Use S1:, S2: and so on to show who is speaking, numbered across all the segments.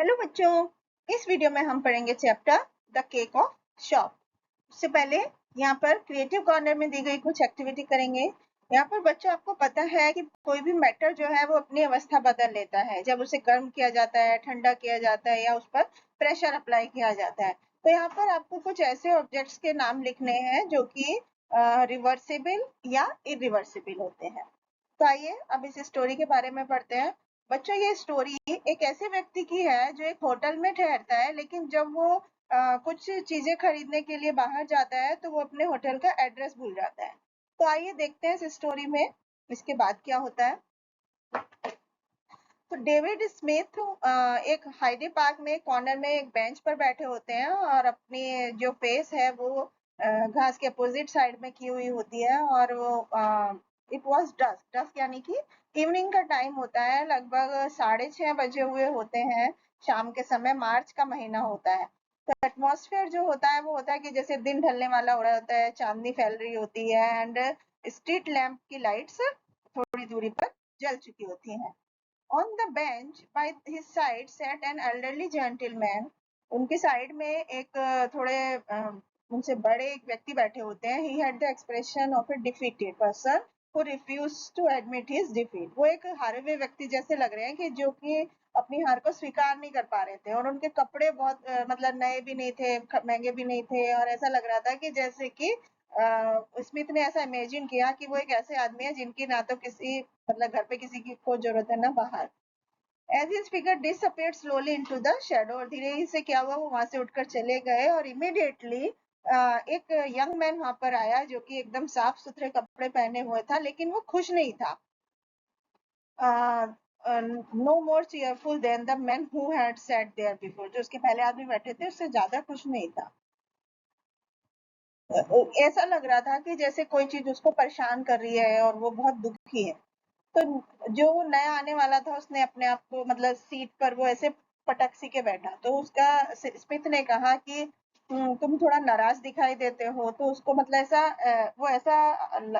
S1: Hello बच्चों, इस video में हम पढ़ेंगे chapter the cake of shop. उससे पहले यहाँ पर क्रिएटिव कॉर्नर में दी गई कुछ एक्टिविटी करेंगे। यहाँ पर बच्चों आपको पता है कि कोई भी मैटर जो है वो अपनी अवस्था बदल लेता है जब उसे गर्म किया जाता है, ठंडा किया जाता है या उस पर प्रेशर अप्लाई किया जाता है। तो यहाँ पर आपको कुछ ऐसे ऑब्जेक्ट्स के नाम लिखने हैं जो कि रिवर्सिबल या इरिवर्सिबल होते हैं। तो आइए अब इस स्टोरी के बारे में पढ़ते हैं। बच्चों, ये स्टोरी एक ऐसे व्यक्ति की है जो एक होटल में ठहरता है, लेकिन जब वो कुछ चीजें खरीदने के लिए बाहर जाता है तो वो अपने होटल का एड्रेस भूल जाता है। तो आइए देखते हैं इस स्टोरी में इसके बाद क्या होता है। तो डेविड स्मिथ एक हाइडे पार्क में कॉर्नर में एक बेंच पर बैठे होते हैं और अपनी जो फेस है वो घास के अपोजिट साइड में की हुई होती है और वो इट वाज डस्क। डस्क यानी कि इवनिंग का टाइम होता है, लगभग 6:30 बजे हुए होते हैं। शाम के समय, मार्च का महीना होता है। तो एटमॉस्फेयर जो होता है वो होता है कि जैसे दिन ढलने वाला हो रहा होता है, चांदनी फैल रही होती है एंड स्ट्रीट लैंप की लाइट्स थोड़ी दूरी पर जल चुकी होती हैं। On the bench by his side sat an elderly gentleman. उनके साइड में एक थोड़े उनसे बड़े एक व्यक्ति बैठे होते हैं। He had the expression of a defeated person who refused to admit his defeat. वो एक हारे हुए व्यक्ति जैसे लग रहे हैं कि जो कि अपनी हार को स्वीकार नहीं कर पा रहे थे, और उनके कपड़े बहुत मतलब नए भी नहीं थे, महंगे भी नहीं थे, और ऐसा लग रहा था कि जैसे कि स्मिथ ने ऐसा इमेजिन किया कि वो एक ऐसे आदमी है जिनकी ना तो किसी मतलब घर पे किसी की को जरूरत है ना बाहर। As his figure disappeared slowly into the shadow, और धीरे ही से क्या हुआ, वो वहां से उठकर चले गए और इमीडिएटली एक यंग मैन वहां पर आया जो कि एकदम साफ सुथरे कपड़े पहने हुए था, लेकिन वो खुश नहीं था। No more cheerful than the man who had sat there before, जो उसके पहले आदमी बैठे थे उससे ज्यादा खुश नहीं था। ऐसा लग रहा था कि जैसे कोई चीज उसको परेशान कर रही है और वो बहुत दुखी है। तो जो नया आने वाला था उसने अपने आप को मतलब सीट पर वो ऐसे पटक सी के बैठा, तो उसका स्मिथ ने कहा कि तुम थोड़ा नाराज दिखाई देते हो। तो उसको मतलब ऐसा वो ऐसा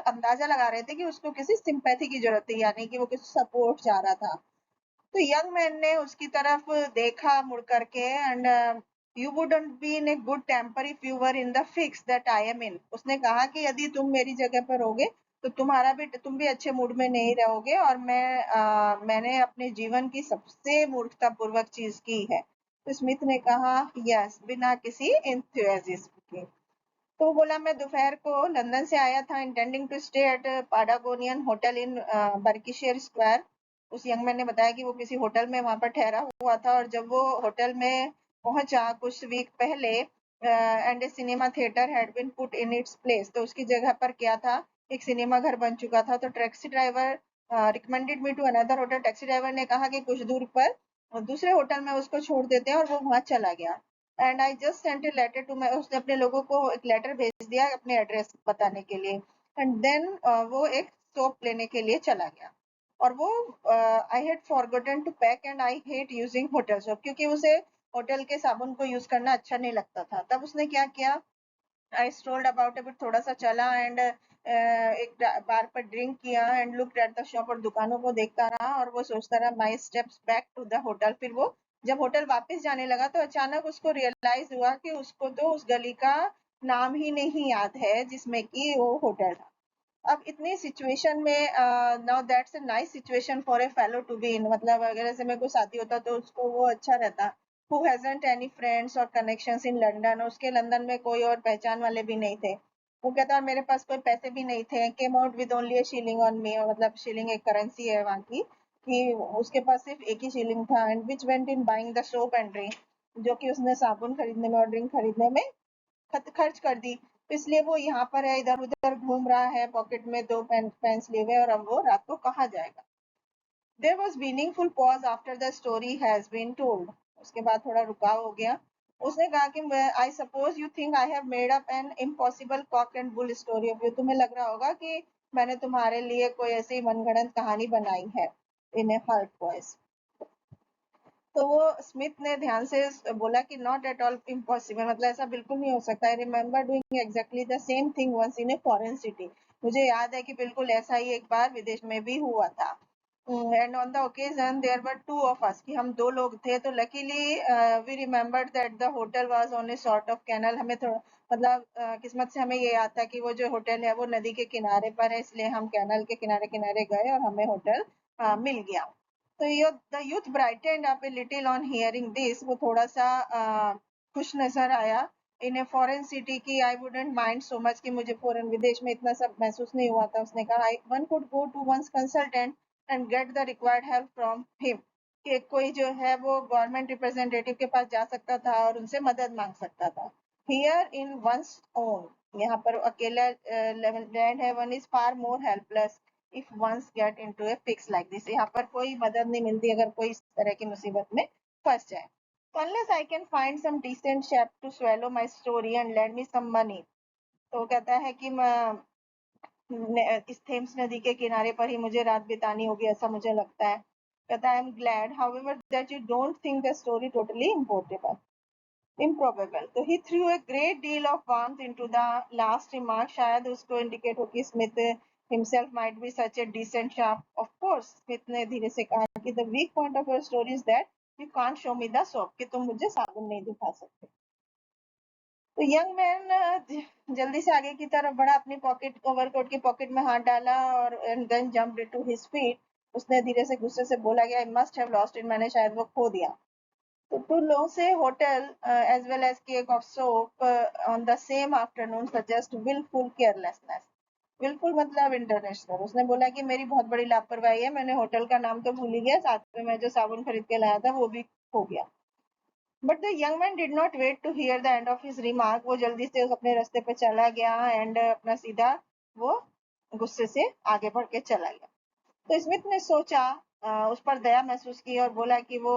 S1: अंदाजा लगा रहे थे कि उसको किसी सिंपैथी की जरूरत थी, यानी कि वो किसी सपोर्ट चाह रहा था। तो यंग मैन ने उसकी तरफ देखा मुड़ करके and you wouldn't be in a good temper if you were in the fix that I am in. उसने कहा कि यदि तुम मेरी जगह पर होगे तो तुम भी अच्छे मूड में नहीं रहोगे, और मैंने अपने जीवन की सबसे मूर्खतापूर्वक चीज की है। तो स्मिथ ने कहा यस, बिना किसी इंथुसियाज्म के। तो बोला, मैं दोपहर को लंदन से आया था, intending to stay at Patagonian hotel in Berkshire square. उस यंग मैन ने बताया कि वो किसी होटल में वहां पर ठहरा हुआ था, और जब वो होटल में पहुंचा कुछ वीक पहले and a cinema theatre had been put in its place, तो उसकी जगह पर क्या था, एक सिनेमा घर बन चुका था। तो taxi driver recommended me to another hotel. Taxi driver ने कहा कि कुछ दूर पर दूसरे होटल में उसको छोड़ देते हैं, और वो वहां चला गया। And I just sent a letter to my, उसने अपने लोगों को एक लेटर भेज दिया अपने एड्रेस बताने के लिए। एंड देन वो एक सोप लेने के लिए चला गया, और वो I had forgotten to pack and I hate using hotel soap, क्योंकि उसे होटल के साबुन को यूज करना अच्छा नहीं लगता था। तब उसने क्या किया, आई स्ट्रोल्ड अबाउट अ बिट, थोड़ा सा चला एंड एक बार पर ड्रिंक किया and looked at the shop, और दुकानों को देखता रहा और वो सोचता रहा my steps back to the hotel. फिर वो जब होटल वापस जाने लगा तो अचानक उसको रियलाइज हुआ कि उसको तो उस गली का नाम ही नहीं याद है जिसमें कि वो होटल था। अब इतनी सिचुएशन में now that's a nice situation for a fellow to be in, मतलब अगर ऐसे में कोई साथी होता तो उसको वो अच्छा रहता। हु हैजंट एनी फ्रेंड्स और कनेक्शंस इन लंदन, उसके लंदन में कोई और पहचान वाले भी नहीं थे। वो कहता है मेरे पास कोई पैसे भी नहीं थे। Came out with only a shilling on me, मतलब शिलिंग एक करेंसी है वहाँ की, कि उसके पास सिर्फ एक ही शिलिंग था। And which went in buying the soap and drink, जो कि उसने साबुन खरीदने में और ड्रिंक खरीदने में खर्च कर दी। तो इसलिए वो यहाँ पर है, इधर उधर घूम रहा है, पॉकेट में दो पेन्स लिए हुए, और अब वो रात को कहाँ जाएगा। There was meaningful pause after the story has been told, उसके बाद थोड़ा रुकाव हो गया। उसने कहा कि I suppose you think I have made up an impossible cock and bull story of you, तुम्हें लग रहा होगा कि मैंने तुम्हारे लिए कोई ऐसी मनगढ़ंत कहानी बनाई है। इन ए हर्ट वॉइस, तो वो स्मिथ ने ध्यान से बोला कि नॉट एट ऑल इम्पॉसिबल, मतलब ऐसा बिल्कुल नहीं हो सकता। I remember doing exactly the same thing once in a foreign city, मुझे याद है कि बिल्कुल ऐसा ही एक बार विदेश में भी हुआ था। and on the occasion there were two of us कि हम दो लोग थे तो luckily we remembered that the hotel was on a sort of canal हमें थोड़ा मतलब किस्मत से हमें ये याद था कि वो जो होटल है वो नदी के किनारे पर है इसलिए हम कैनल के किनारे किनारे गए और हमें होटल मिल गया तो ये the youth brightened up a little on hearing this वो थोड़ा सा खुश नजर आया इन ए फॉरेन सिटी की I wouldn't mind so much कि मुझे फॉरेन विदेश में इतना सब महसूस नहीं हुआ था उसने कहा I one could go to one's consultant and get the required help from him कि कोई जो है वो गवर्नमेंट रिप्रेजेंटेटिव के पास जा सकता था और उनसे मदद मांग सकता था हियर इन वंस ओन यहाँ पर अकेला लैंड है one is far more helpless if once get into a fix like this यहाँ पर कोई मदद नहीं मिलती अगर कोई इस तरह की मुसीबत में फंस जाए So unless I can find some decent chef to swallow my story and lend me some money तो कहता है कि इस थेम्स नदी के किनारे पर ही मुझे रात बितानी होगी ऐसा मुझे लगता है कहता है I am glad however that you don't think the story totally improbable तो he threw a great deal of warmth into the last remark शायद उसको इंडिकेट हो कि Smith himself might be such a decent chap of course Smith ने धीरे से कहा कि the weak point of your story is that you can't show me the soap कि तुम मुझे साबुन नहीं दिखा सकते तो यंग मैन जल्दी से आगे की तरफ बढ़ा अपनी पॉकेट ओवरकोट की पॉकेट में हाथ डाला और and then jumped to his feet उसने धीरे से गुस्से से बोला कि I must have lost it मैंने शायद वो खो दिया तो to lose hotel as well as cake of soap on the same afternoon suggest wilful carelessness wilful मतलब इंटरनेशनल उसने बोला कि मेरी बहुत बड़ी लापरवाही है मैंने होटल का नाम तो भूल ही गया साथ में मैं जो साबुन खरीद के लाया था वो भी खो गया but the young man did not wait to hear the end of his remark वो जल्दी से उस अपने रास्ते पे चला गया एंड अपना सीधा वो गुस्से से आगे बढ़ के चला गया तो स्मिथ ने सोचा उस पर दया महसूस की और बोला कि वो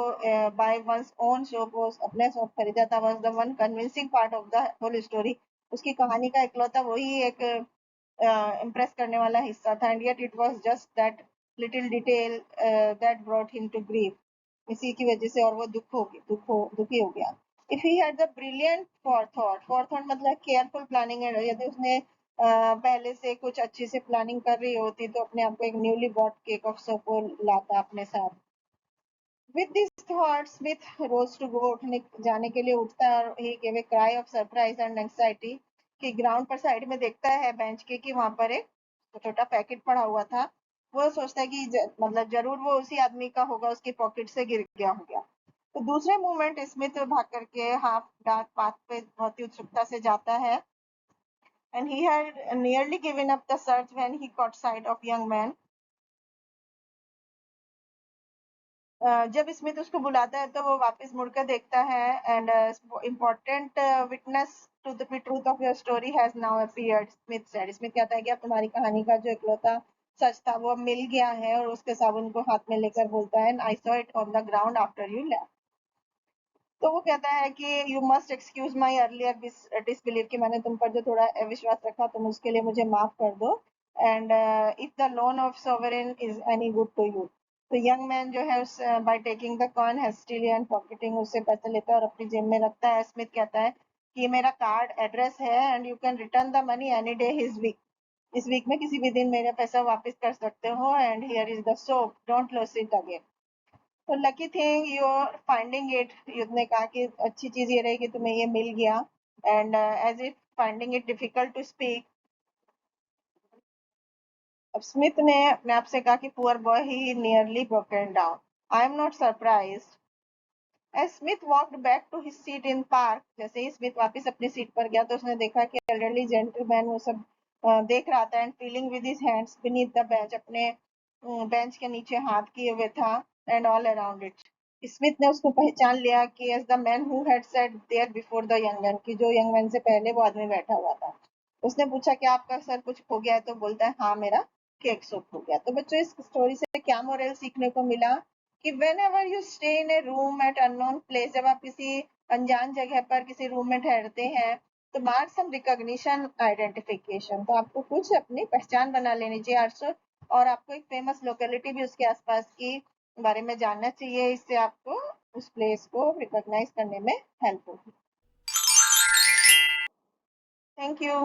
S1: बाय वंस ओन शोप वो अपने शॉप खरीदा था was the one convincing part of the whole story उसकी कहानी का इकलौता वही एक इम्प्रेस करने वाला हिस्सा था and yet it was just that little detail that brought him to grief इसी की वजह से और वो दुखी हो गया if he had the brilliant forethought मतलब केयरफुल प्लानिंग है यदि उसने पहले से कुछ अच्छी से प्लानिंग कर रही होती तो अपने आप को एक newly bought cake of soap लाता अपने साथ with this thought Smith rose to go उठने जाने के लिए उठता है और he give a cry of surprise and anxiety कि ग्राउंड पर साइड में देखता है बेंच के कि वहां पर एक छोटा पैकेट पड़ा हुआ था वो सोचता है कि मतलब जरूर वो उसी आदमी का होगा उसकी पॉकेट से गिर गया होगा तो दूसरे मोमेंट स्मिथ भाग करके हाफ डार्क पाथ पे बहुत ही उत्सुकता से जाता है and he had nearly given up the search when he caught sight of young man जब स्मिथ उसको बुलाता है तो वो वापस मुड़कर देखता है and important witness to the truth of your story has now appeared Smith said Smith कहता है कि अब तुम्हारी कहानी का जो इकलौता सच था वो अब मिल गया है और उसके साबुन को हाथ में लेकर बोलता है I saw it on the ground after you left तो वो कहता है कि you must excuse my earlier disbelieve कि मैंने तुम पर जो थोड़ा अविश्वास रखा तुम उसके लिए मुझे माफ कर दो and if the loan of sovereign is any good to you तो यंग मैन जो है उस by taking the coin hastily and pocketing उससे पैसे लेता है और अपनी जेब में रखता है स्मिथ कहता है कि ये मेरा कार्ड एड्रेस है and you can return the money any day his week इस वीक में किसी भी दिन मेरा पैसा वापस कर सकते हो and here is the soap don't lose it again तो lucky thing you are finding it युद्ध ने कहा कि अच्छी चीज ये रही कि तुम्हें ये मिल गया and as if finding it difficult to speak अब स्मिथ ने अपने आप से कहा कि poor boy he nearly broken down I am not surprised as Smith walked back to his seat in park जैसे ही स्मिथ वापस अपनी सीट पर गया तो उसने देखा कि एल्डरली जेंटलमैन वो सब देख रहा था and feeling with his hands beneath the bench अपने बेंच के नीचे हाथ किए हुए था and all around it Smith ने उसको पहचान लिया कि as the man who had sat there before the young man कि जो यंग मैन से पहले वो आदमी बैठा हुआ था उसने पूछा कि आपका सर कुछ खो गया है तो बोलता है हाँ मेरा केक सूप खो गया तो बच्चों इस स्टोरी से क्या मोरल सीखने को मिला कि when ever you stay in A room at unknown place जब आप किसी अनजान जगह पर किसी रूम में ठहरते हैं तो मार्क सम रिकॉग्निशन आइडेंटिफिकेशन तो आपको कुछ अपनी पहचान बना लेनी चाहिए अर्सो और आपको एक फेमस लोकेलिटी भी उसके आसपास की बारे में जानना चाहिए इससे आपको उस प्लेस को रिकॉग्नाइज करने में हेल्प होगी थैंक यू